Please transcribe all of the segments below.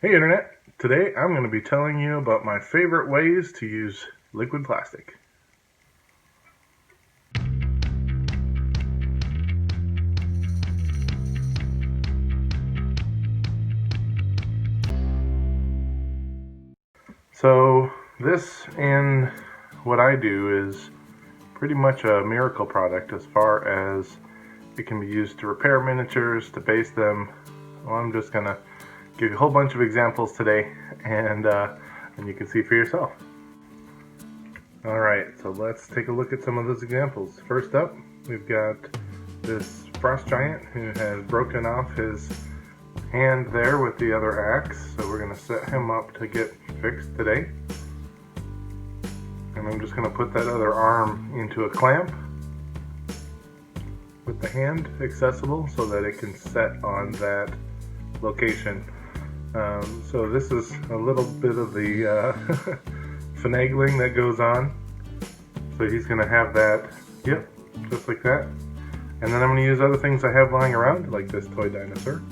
Hey Internet! Today I'm going to be telling you about my favorite ways to use liquid plastic. So this and what I do is pretty much a miracle product as far as it can be used to repair miniatures, to base them. Well, I'm just going to give you a whole bunch of examples today and you can see for yourself. Alright, so let's take a look at some of those examples. First up, we've got this frost giant who has broken off his hand there with the other axe, so we're going to set him up to get fixed today. And I'm just going to put that other arm into a clamp with the hand accessible so that it can set on that location. So this is a little bit of the finagling that goes on. So he's going to have that, yep, just like that. And then I'm going to use other things I have lying around, like this toy dinosaur.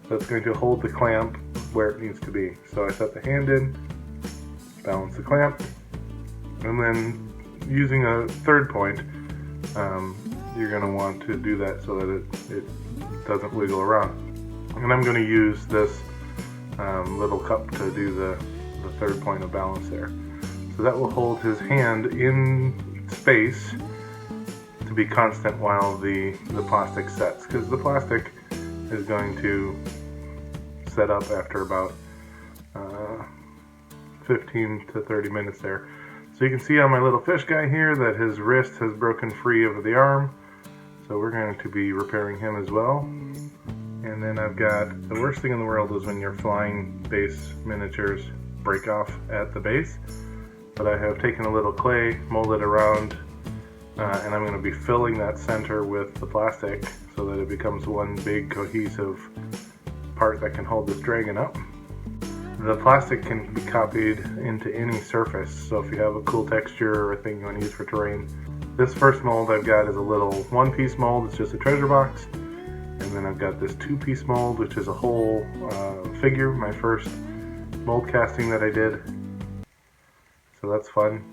That's going to hold the clamp where it needs to be. So I set the hand in, balance the clamp, and then using a third point, you're going to want to do that so that it doesn't wiggle around. And I'm going to use this little cup to do the third point of balance there. So that will hold his hand in space to be constant while the plastic sets, because the plastic is going to set up after about 15 to 30 minutes there. So you can see on my little fish guy here that his wrist has broken free of the arm, so we're going to be repairing him as well. And then I've got, the worst thing in the world is when your flying base miniatures break off at the base. But I have taken a little clay, molded around, and I'm going to be filling that center with the plastic so that it becomes one big cohesive part that can hold this dragon up. The plastic can be copied into any surface, so if you have a cool texture or a thing you want to use for terrain. This first mold I've got is a little one-piece mold, it's just a treasure box. And then I've got this two-piece mold, which is a whole figure, my first mold casting that I did. So that's fun.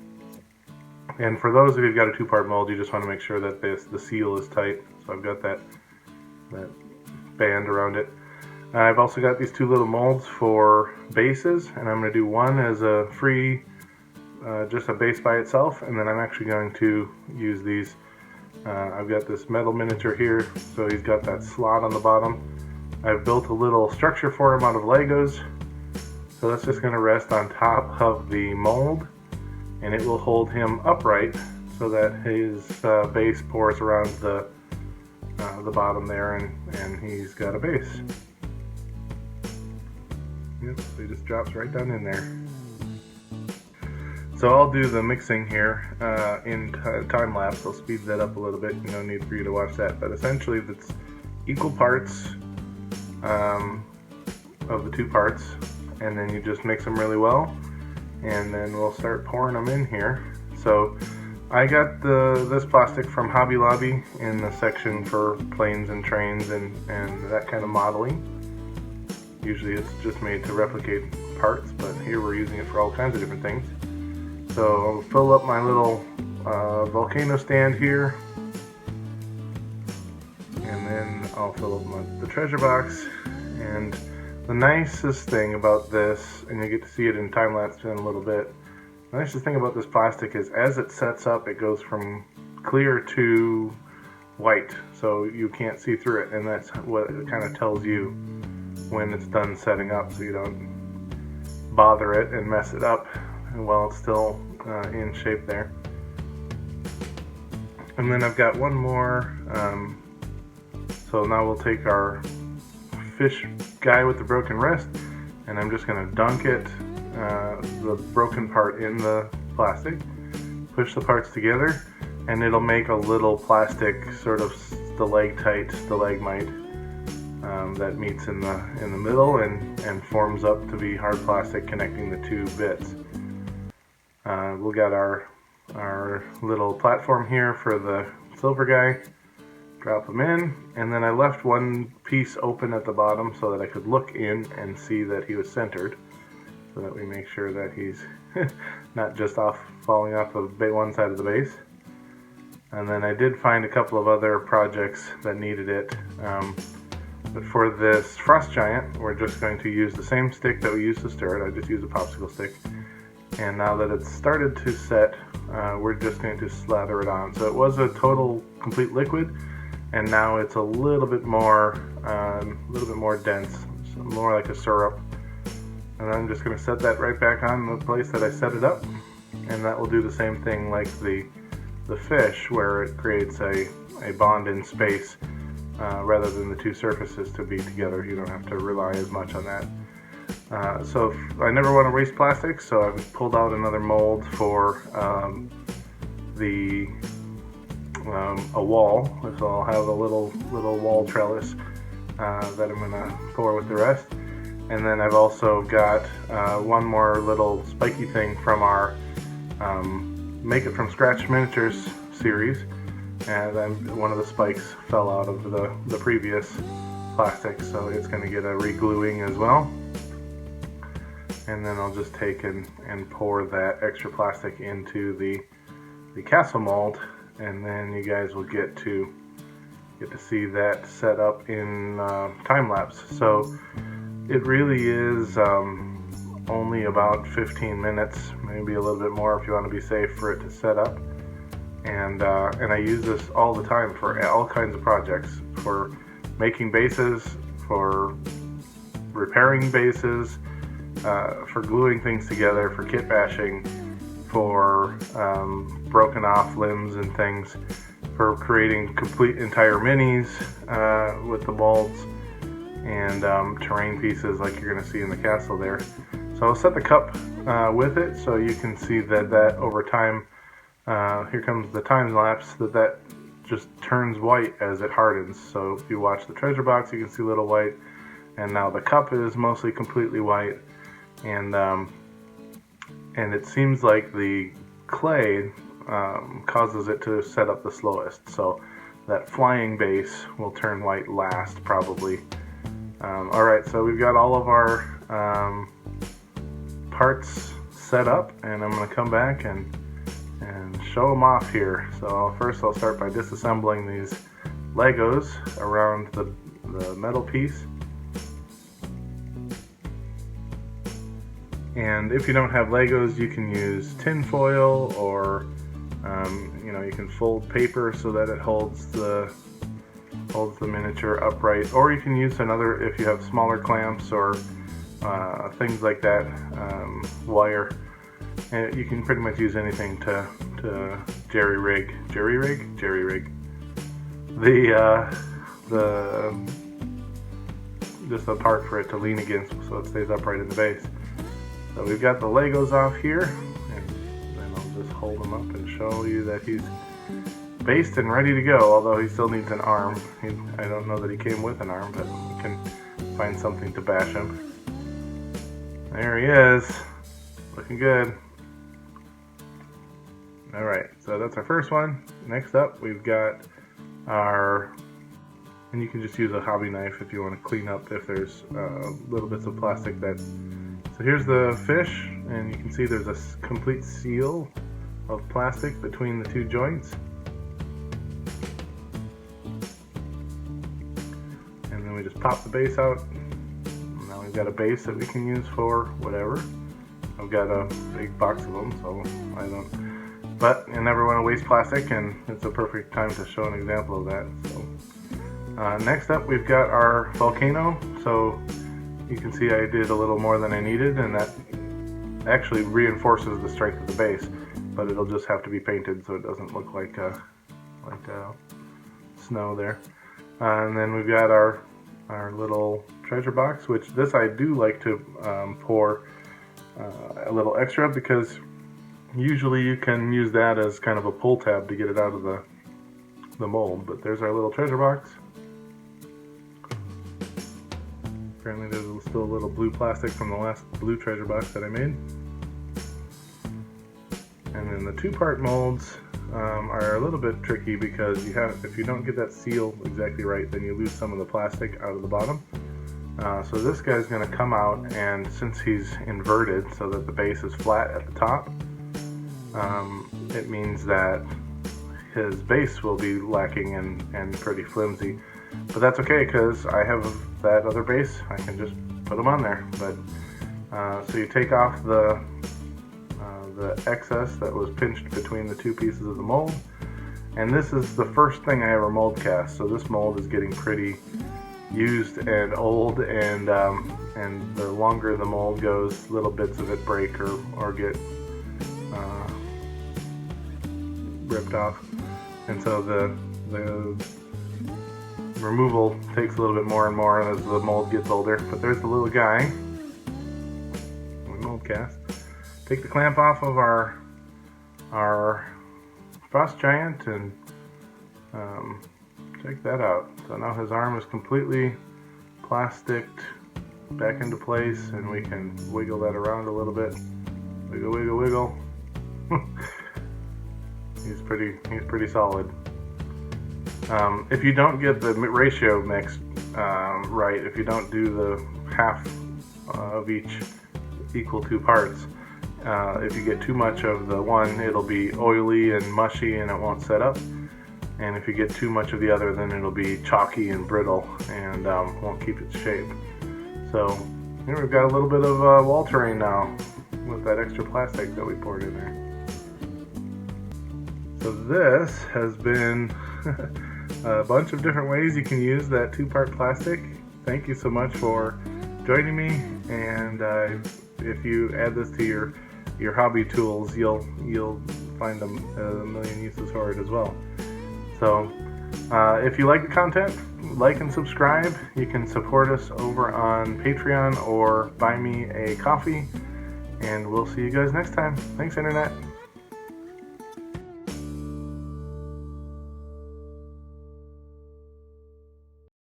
And for those of you who've got a two-part mold, you just want to make sure that the seal is tight. So I've got that band around it. I've also got these two little molds for bases, and I'm going to do one as a free, just a base by itself, and then I'm actually going to use these. I've got this metal miniature here, so he's got that slot on the bottom. I've built a little structure for him out of Legos, so that's just going to rest on top of the mold, and it will hold him upright so that his base pours around the bottom there, and he's got a base. Yep, so he just drops right down in there. So I'll do the mixing here in time lapse. I'll speed that up a little bit. No need for you to watch that. But essentially, it's equal parts of the two parts, and then you just mix them really well, and then we'll start pouring them in here. So I got this plastic from Hobby Lobby in the section for planes and trains and that kind of modeling. Usually it's just made to replicate parts, but here we're using it for all kinds of different things. So I'll fill up my little volcano stand here, and then I'll fill up the treasure box. And the nicest thing about this, and you get to see it in time lapse in a little bit, the nicest thing about this plastic is as it sets up, it goes from clear to white, so you can't see through it, and that's what it kind of tells you when it's done setting up, so you don't bother it and mess it up while it's still in shape there. And then I've got one more, so now we'll take our fish guy with the broken wrist, and I'm just going to dunk it, the broken part in the plastic, push the parts together, and it'll make a little plastic sort of stalactite, stalagmite that meets in the middle and forms up to be hard plastic connecting the two bits. We'll got our little platform here for the silver guy, drop them in, and then I left one piece open at the bottom so that I could look in and see that he was centered, so that we make sure that he's not just falling off of one side of the base. And then I did find a couple of other projects that needed it. But for this frost giant, we're just going to use the same stick that we used to stir it. I just used a popsicle stick. And now that it's started to set, we're just going to slather it on. So it was a total complete liquid, and now it's a little bit more dense, so more like a syrup. And I'm just going to set that right back on the place that I set it up, and that will do the same thing like the fish, where it creates a bond in space rather than the two surfaces to be together. You don't have to rely as much on that. So I never want to waste plastic, so I've pulled out another mold for a wall. So I'll have a little wall trellis that I'm going to pour with the rest. And then I've also got one more little spiky thing from our Make It From Scratch Miniatures series, and then one of the spikes fell out of the previous plastic, so it's going to get a re-gluing as well. And then I'll just take and pour that extra plastic into the castle mold, and then you guys will get to see that set up in time lapse. So it really is only about 15 minutes, maybe a little bit more if you want to be safe, for it to set up. And I use this all the time for all kinds of projects, for making bases, for repairing bases, for gluing things together, for kitbashing, for broken off limbs and things, for creating complete entire minis with the molds, and terrain pieces like you're going to see in the castle there. So I'll set the cup with it so you can see that over time, here comes the time lapse, that just turns white as it hardens. So if you watch the treasure box, you can see a little white, and now the cup is mostly completely white, and it seems like the clay causes it to set up the slowest. So that flying base will turn white last, probably. Alright, so we've got all of our parts set up, and I'm going to come back and show them off here. So first I'll start by disassembling these Legos around the metal piece. And if you don't have Legos, you can use tin foil, or you can fold paper so that it holds the miniature upright, or you can use another, if you have smaller clamps or things like that, wire. And you can pretty much use anything to jerry rig just a part for it to lean against so it stays upright in the base. So we've got the Legos off here, and then I'll just hold them up and show you that he's based and ready to go, although he still needs an arm. I don't know that he came with an arm, but we can find something to bash him. There he is, looking good. Alright, so that's our first one. Next up, we've got and you can just use a hobby knife if you want to clean up if there's little bits of plastic that. So here's the fish, and you can see there's a complete seal of plastic between the two joints. And then we just pop the base out. Now we've got a base that we can use for whatever. I've got a big box of them, so I don't. But you never want to waste plastic, and it's a perfect time to show an example of that. So next up, we've got our volcano. So you can see I did a little more than I needed, and that actually reinforces the strength of the base. But it'll just have to be painted so it doesn't look like snow there. And then we've got our little treasure box, which this I do like to pour a little extra, because usually you can use that as kind of a pull tab to get it out of the mold. But there's our little treasure box. Apparently there's still a little blue plastic from the last blue treasure box that I made. And then the two-part molds, are a little bit tricky because if you don't get that seal exactly right, then you lose some of the plastic out of the bottom. So this guy's going to come out, and since he's inverted so that the base is flat at the top, it means that his base will be lacking and pretty flimsy. But that's okay because I have that other base. I can just put them on there. But so you take off the excess that was pinched between the two pieces of the mold, and this is the first thing I ever mold cast. So this mold is getting pretty used and old, and the longer the mold goes, little bits of it break or get ripped off, and so the removal takes a little bit more and more as the mold gets older. But there's the little guy we mold cast. Take the clamp off of our frost giant and check that out. So now his arm is completely plasticed back into place, and we can wiggle that around a little bit. Wiggle, wiggle, wiggle. He's pretty solid. If you don't get the ratio mixed right, if you don't do the half of each equal 2 parts, if you get too much of the one, it'll be oily and mushy and it won't set up. And if you get too much of the other, then it'll be chalky and brittle and won't keep its shape. So here we've got a little bit of wall terrain now with that extra plastic that we poured in there. So this has been a bunch of different ways you can use that 2-part plastic. Thank you so much for joining me, and if you add this to your hobby tools, you'll find a million uses for it as well. So if you like the content, like and subscribe. You can support us over on Patreon or buy me a coffee, and we'll see you guys next time. Thanks, Internet.